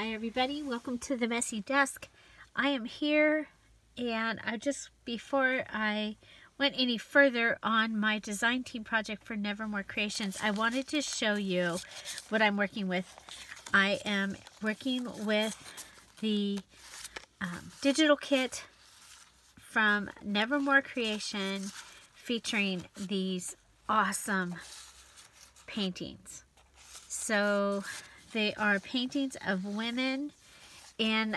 Hi everybody, welcome to the Messy Desk. I am here and before I went any further on my design team project for Nevermore Creations, I wanted to show you what I'm working with. I am working with the digital kit from Nevermore Creation featuring these awesome paintings. So they are paintings of women in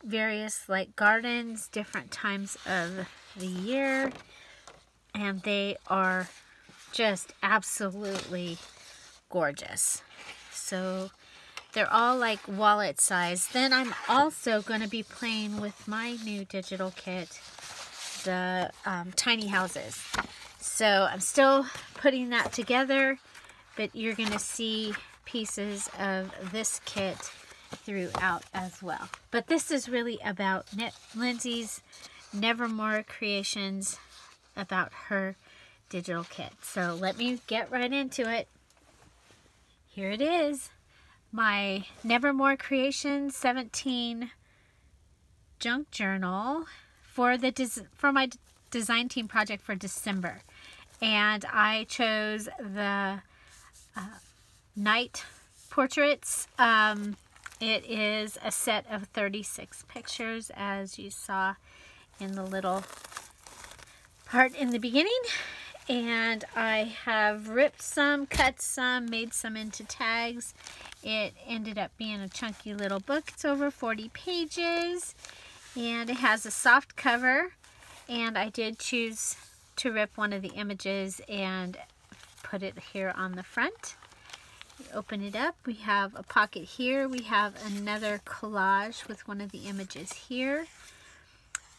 various gardens, different times of the year, and they are just absolutely gorgeous. So they're all like wallet size. Then I'm also going to be playing with my new digital kit, the tiny houses. So I'm still putting that together, but you're going to see pieces of this kit throughout as well. But this is really about Lindsay's Nevermore Creations, about her digital kit. So let me get right into it. Here it is, my Nevermore Creations 17 junk journal for my design team project for December. And I chose the night portraits. It is a set of 36 pictures, as you saw in the little part in the beginning. And I have ripped some, cut some, made some into tags. It ended up being a chunky little book. It's over 40 pages and it has a soft cover, and I did choose to rip one of the images and put it here on the front. Open it up, we have a pocket here, we have another collage with one of the images here.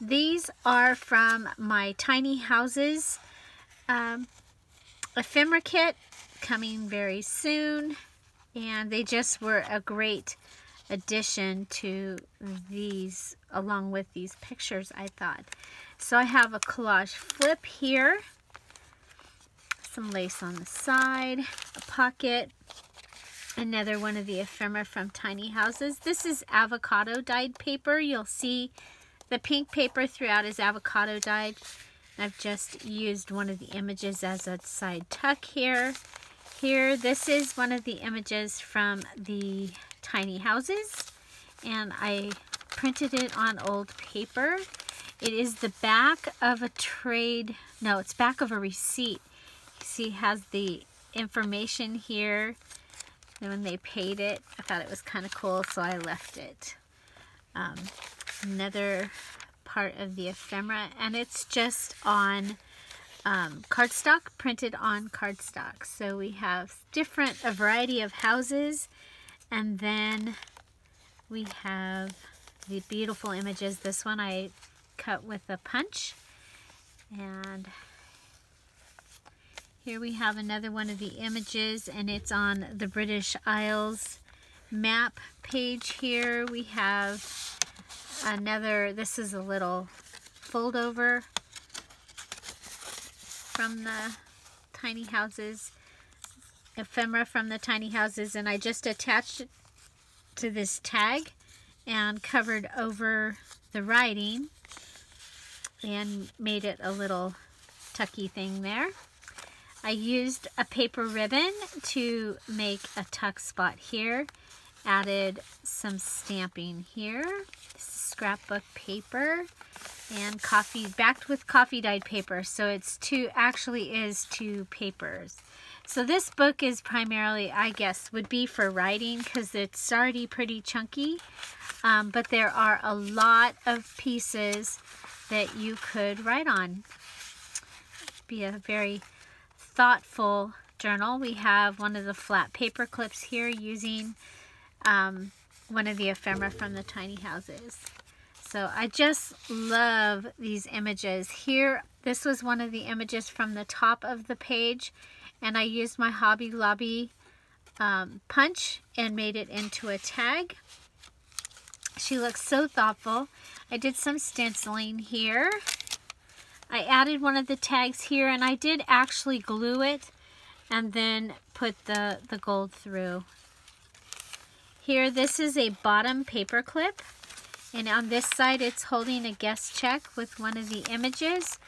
These are from my tiny houses ephemera kit, coming very soon, and they just were a great addition to these, along with these pictures, I thought. So I have a collage flip here, some lace on the side, a pocket, another one of the ephemera from tiny houses. This is avocado dyed paper. You'll see the pink paper throughout is avocado dyed. I've just used one of the images as a side tuck here. This is one of the images from the tiny houses, and I printed it on old paper. It is the back of a it's back of a receipt. You see it has the information here. And when they paid it, I thought it was kind of cool, so I left it. Another part of the ephemera, and it's just on cardstock, printed on cardstock. So we have a variety of houses, and then we have the beautiful images. This one I cut with a punch, and here we have another one of the images, and it's on the British Isles map page. Here we have another, this is a little fold over from the tiny houses, ephemera from the tiny houses, and I just attached it to this tag and covered over the writing and made it a little tucky thing there. I used a paper ribbon to make a tuck spot here. Added some stamping here. This is scrapbook paper and backed with coffee dyed paper. So it's two papers. So this book is primarily, I guess, would be for writing because it's already pretty chunky. But there are a lot of pieces that you could write on. Be a very thoughtful journal. We have one of the flat paper clips here using one of the ephemera from the tiny houses. So I just love these images. Here, this was one of the images from the top of the page, and I used my Hobby Lobby punch and made it into a tag. She looks so thoughtful. I did some stenciling here. I added one of the tags here, and I did actually glue it and then put the gold through. Here, this is a bottom paper clip, and on this side it's holding a guest check with one of the images.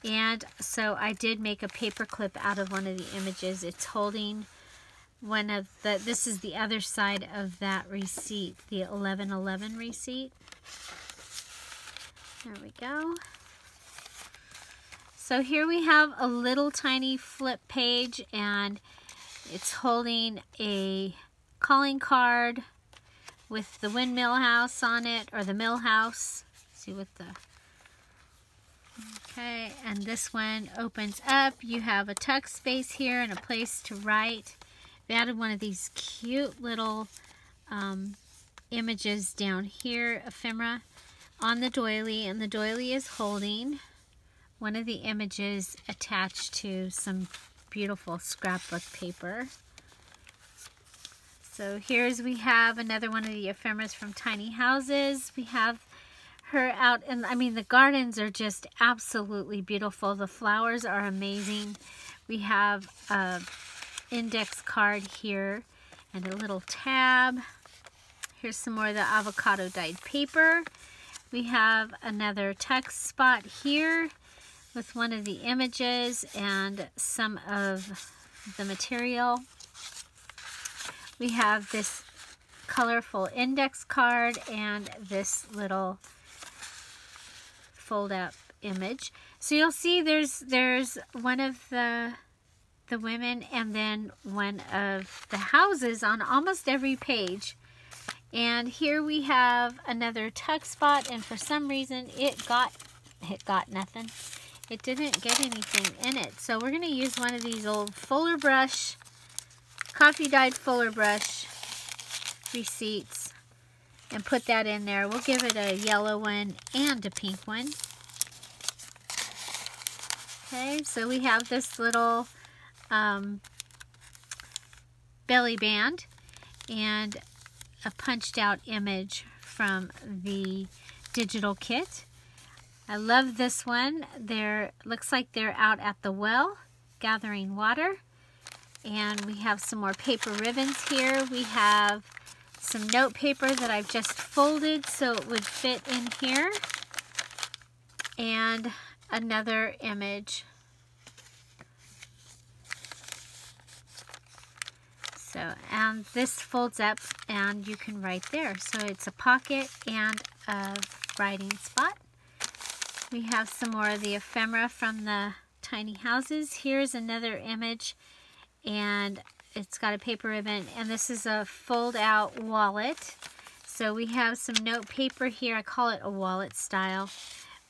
And so I did make a paper clip out of one of the images. It's holding one of the, this is the other side of that receipt, the 11/11 receipt. There we go. So here we have a little tiny flip page, and it's holding a calling card with the windmill house on it, or the mill house. Let's see what the... Okay, and this one opens up. You have a tuck space here and a place to write. We added one of these cute little images down here, ephemera, on the doily, and the doily is holding one of the images attached to some beautiful scrapbook paper. So here's, we have another one of the ephemeras from Tiny Houses. We have her out, and I mean, the gardens are just absolutely beautiful. The flowers are amazing. We have a index card here and a little tab. Here's some more of the avocado dyed paper. We have another text spot here with one of the images and some of the material. We have this colorful index card and this little fold up image. So you'll see there's one of the women and then one of the houses on almost every page. And here we have another tuck spot, and for some reason it got nothing. It didn't get anything in it. So we're going to use one of these old fuller brush, coffee dyed fuller brush receipts and put that in there. We'll give it a yellow one and a pink one. Okay, so we have this little belly band and a punched out image from the digital kit. I love this one. Looks like they're out at the well gathering water. And we have some more paper ribbons here. We have some note paper that I've just folded so it would fit in here. And another image. So, and this folds up and you can write there. So it's a pocket and a writing spot. We have some more of the ephemera from the Tiny Houses. Here's another image, and it's got a paper ribbon, and this is a fold out wallet. So we have some note paper here. I call it a wallet style.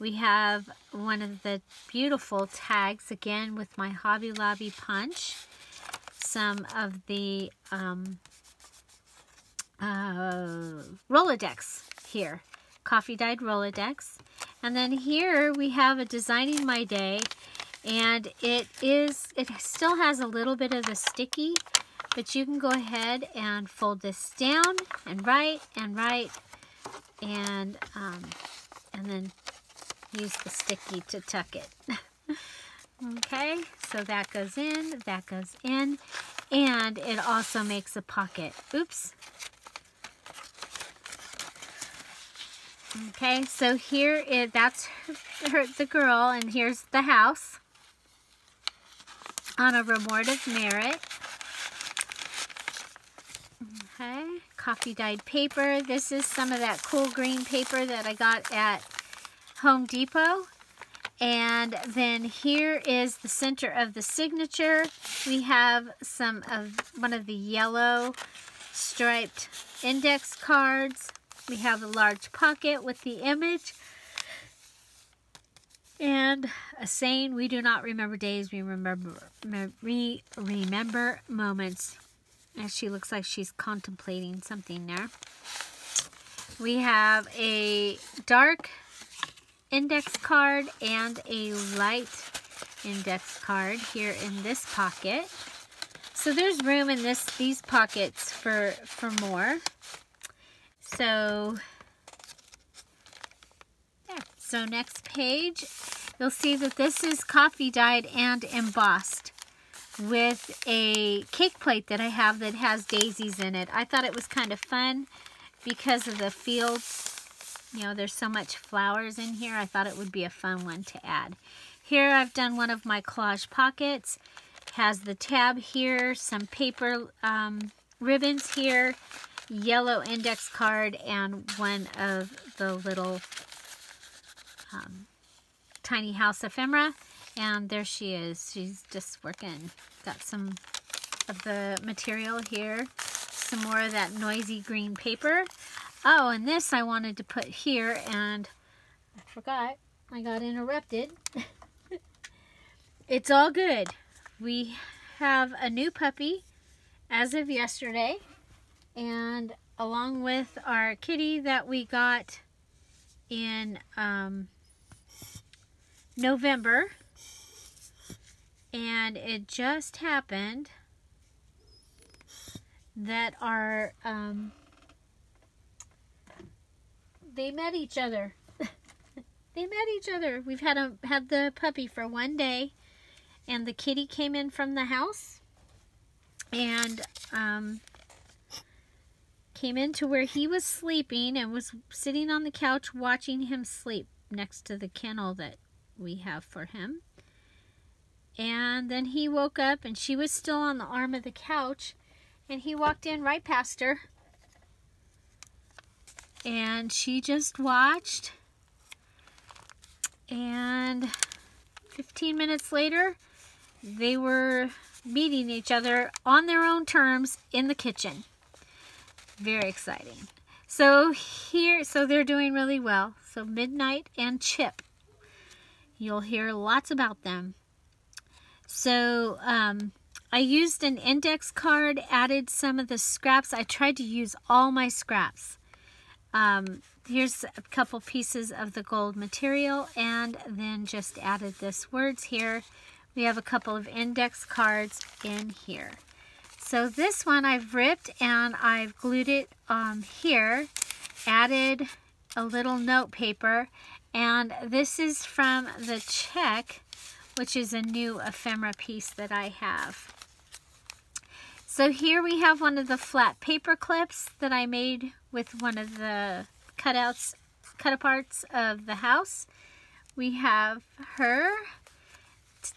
We have one of the beautiful tags, again with my Hobby Lobby punch. Some of the Rolodex here, coffee dyed Rolodex. And then here we have a Designing My Day, and it still has a little bit of the sticky, but you can go ahead and fold this down and write and then use the sticky to tuck it. Okay, so that goes in, and it also makes a pocket. Oops. Okay, so here that's the girl, and here's the house on a reward of merit. Okay, coffee dyed paper. This is some of that cool green paper that I got at Home Depot. And then here is the center of the signature. We have some of one of the yellow striped index cards. We have a large pocket with the image. And a saying, we do not remember days, we remember moments. And she looks like she's contemplating something there. We have a dark index card and a light index card here in this pocket. So there's room in these pockets for more. So there. So next page, you'll see that this is coffee dyed and embossed. with a cake plate that I have that has daisies in it. I thought it was kind of fun because of the fields. You know, there's so much flowers in here. I thought it would be a fun one to add. Here I've done one of my collage pockets. Has the tab here, some paper ribbons here, yellow index card, and one of the little tiny house ephemera. And there she is. She's just working. Got some of the material here. Some more of that noisy green paper. Oh, and this I wanted to put here, and I forgot. I got interrupted. It's all good. We have a new puppy as of yesterday, and along with our kitty that we got in November, and it just happened that our they met each other. They met each other. We've had the puppy for one day, and the kitty came in from the house and came into where he was sleeping and was sitting on the couch watching him sleep next to the kennel that we have for him. And then he woke up and she was still on the arm of the couch, and he walked in right past her, and she just watched. And 15 minutes later, they were meeting each other on their own terms in the kitchen. Very exciting. So they're doing really well. So Midnight and Chip, you'll hear lots about them. So I used an index card, added some of the scraps. I tried to use all my scraps. Here's a couple pieces of the gold material, and then just added this words here. We have a couple of index cards in here. So this one I've ripped and I've glued it here, added a little note paper, and this is from the check, which is a new ephemera piece that I have. So here we have one of the flat paper clips that I made with one of the cut-aparts of the house. We have her,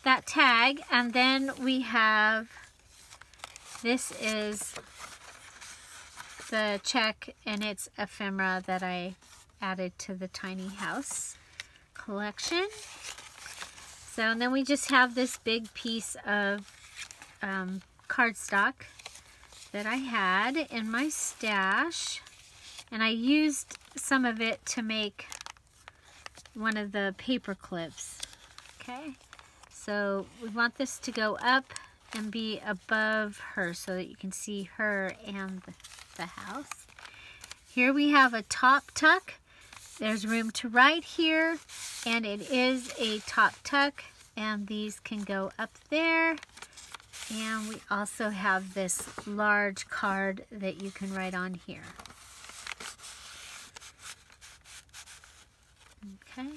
that tag, and then we have, this is the check, and it's ephemera that I added to the tiny house collection. So, and then we just have this big piece of cardstock that I had in my stash, and I used some of it to make one of the paper clips. Okay, so we want this to go up and be above her so that you can see her and the house. Here we have a top tuck. There's room to write here, and it is a top tuck, and these can go up there. And we also have this large card that you can write on here. Okay.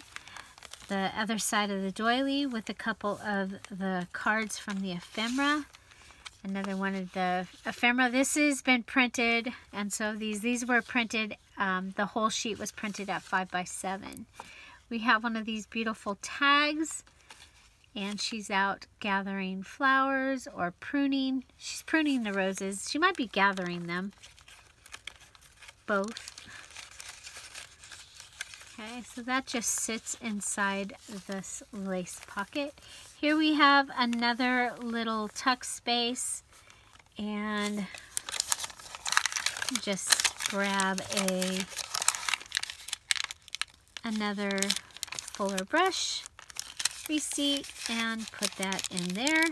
The other side of the doily with a couple of the cards from the ephemera. Another one of the ephemera. This has been printed, and so these were printed, the whole sheet was printed at 5x7. We have one of these beautiful tags, and she's out gathering flowers or pruning. She's pruning the roses. She might be gathering them. Both. Okay, so that just sits inside this lace pocket. Here we have another little tuck space, and just grab another fuller brush receipt and put that in there.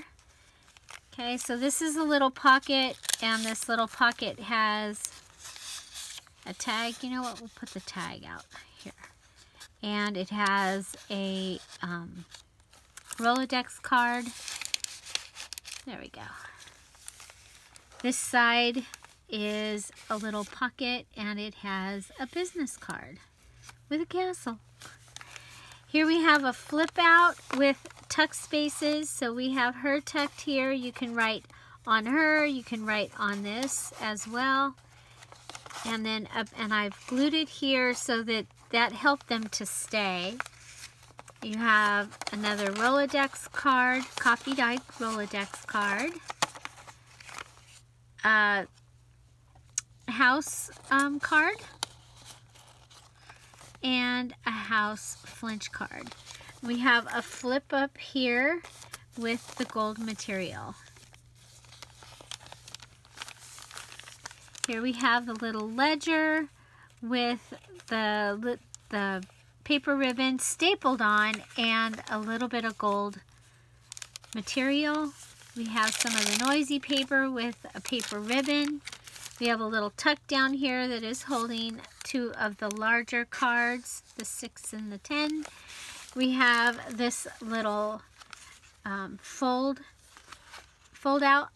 Okay, so this is a little pocket, and this little pocket has a tag. You know what? We'll put the tag out here. And it has a Rolodex card. There we go. This side is a little pocket, and it has a business card with a castle. Here we have a flip out with tuck spaces. So we have her tucked here. You can write on her. You can write on this as well. And then and I've glued it here so that helped them to stay. You have another Rolodex card, coffee dyed Rolodex card. House card. And a house flinch card. We have a flip up here with the gold material. Here we have the little ledger with the paper ribbon stapled on and a little bit of gold material. We have some of the noisy paper with a paper ribbon. We have a little tuck down here that is holding two of the larger cards, the 6 and the 10. We have this little fold out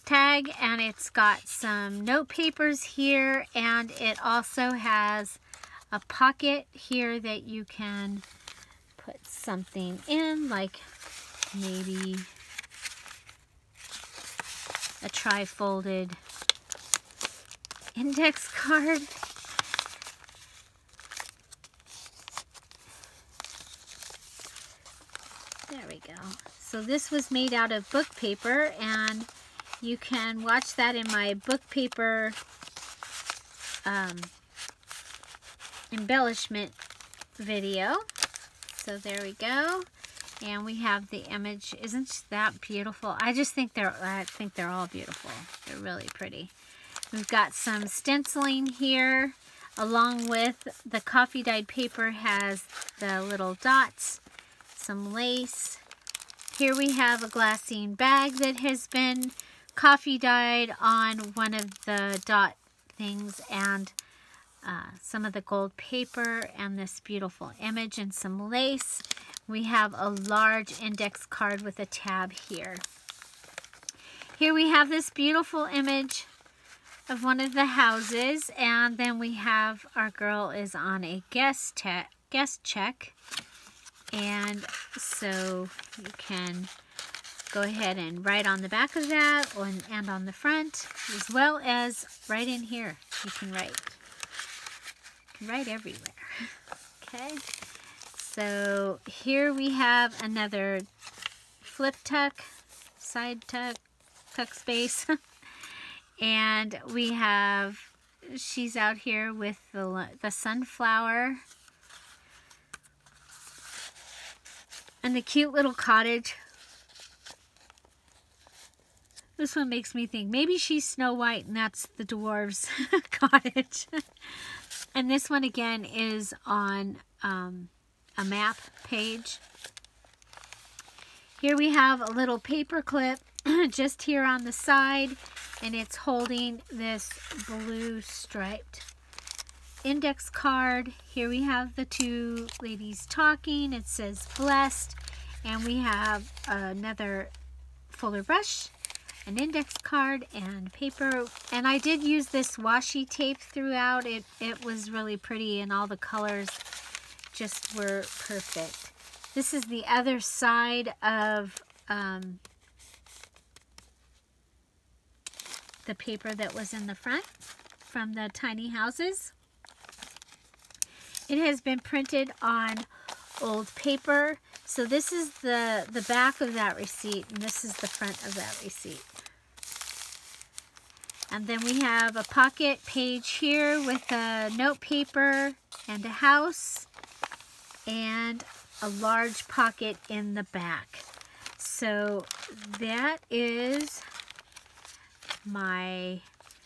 tag, and it's got some note papers here, and it also has a pocket here that you can put something in, like maybe a tri-folded index card. There we go. So this was made out of book paper, and you can watch that in my book paper embellishment video. So there we go. And we have the image. Isn't that beautiful? I think they're all beautiful. They're really pretty. We've got some stenciling here, along with the coffee dyed paper has the little dots, some lace. Here we have a glassine bag that has been coffee dyed on one of the dot things, and some of the gold paper and this beautiful image and some lace. We have a large index card with a tab here. Here we have this beautiful image of one of the houses, and then we have our girl is on a guest check, and so you can go ahead and write on the back of that and on the front, as well as right in here. You can write. You can write everywhere. Okay. So here we have another flip tuck, side tuck, tuck space. And we have, she's out here with the sunflower and the cute little cottage. This one makes me think maybe she's Snow White and that's the dwarves' cottage. And this one again is on a map page. Here we have a little paper clip just here on the side, and it's holding this blue striped index card. Here we have the two ladies talking. It says blessed, and we have another fuller brush, an index card, and paper. And I did use this washi tape throughout. It was really pretty, and all the colors just were perfect. This is the other side of the paper that was in the front from the tiny houses. It has been printed on old paper. So this is the back of that receipt, and this is the front of that receipt. And then we have a pocket page here with a note paper and a house, and a large pocket in the back. So that is my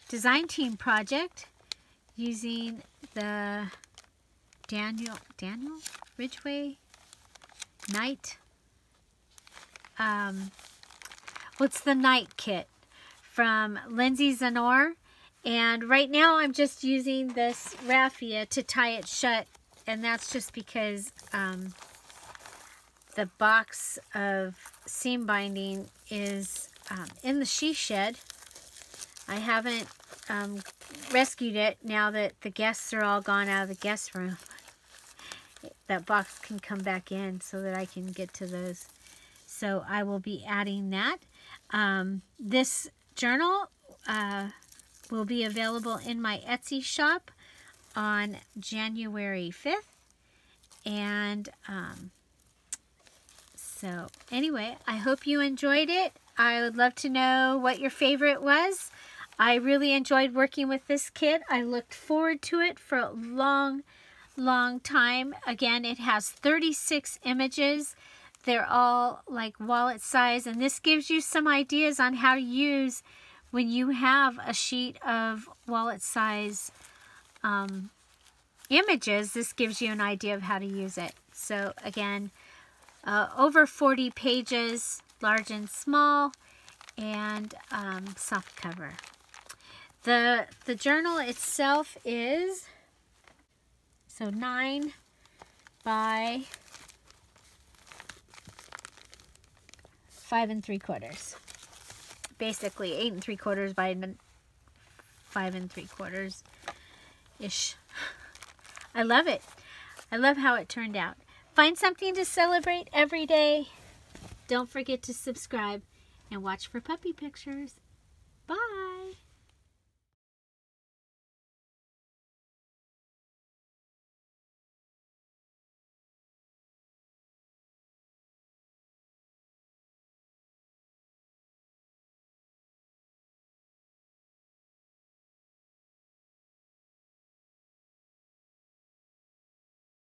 design team project using the Daniel Ridgeway Knight. What's the Knight kit from Lindsay Zanor, and right now I'm just using this raffia to tie it shut, and that's just because the box of seam binding is in the she shed. I haven't rescued it now that the guests are all gone out of the guest room. that box can come back in so that I can get to those. So I will be adding that. This journal will be available in my Etsy shop on January 5th. And so anyway, I hope you enjoyed it. I would love to know what your favorite was. I really enjoyed working with this kit. I looked forward to it for a long time. Again, it has 36 images. They're all like wallet size, and this gives you some ideas on how to use when you have a sheet of wallet size images. This gives you an idea of how to use it. So again, over 40 pages, large and small, and soft cover. The journal itself is 9 by 5 3/4. Basically 8 3/4 by 5 3/4 ish. I love it. I love how it turned out. Find something to celebrate every day. Don't forget to subscribe and watch for puppy pictures. Bye.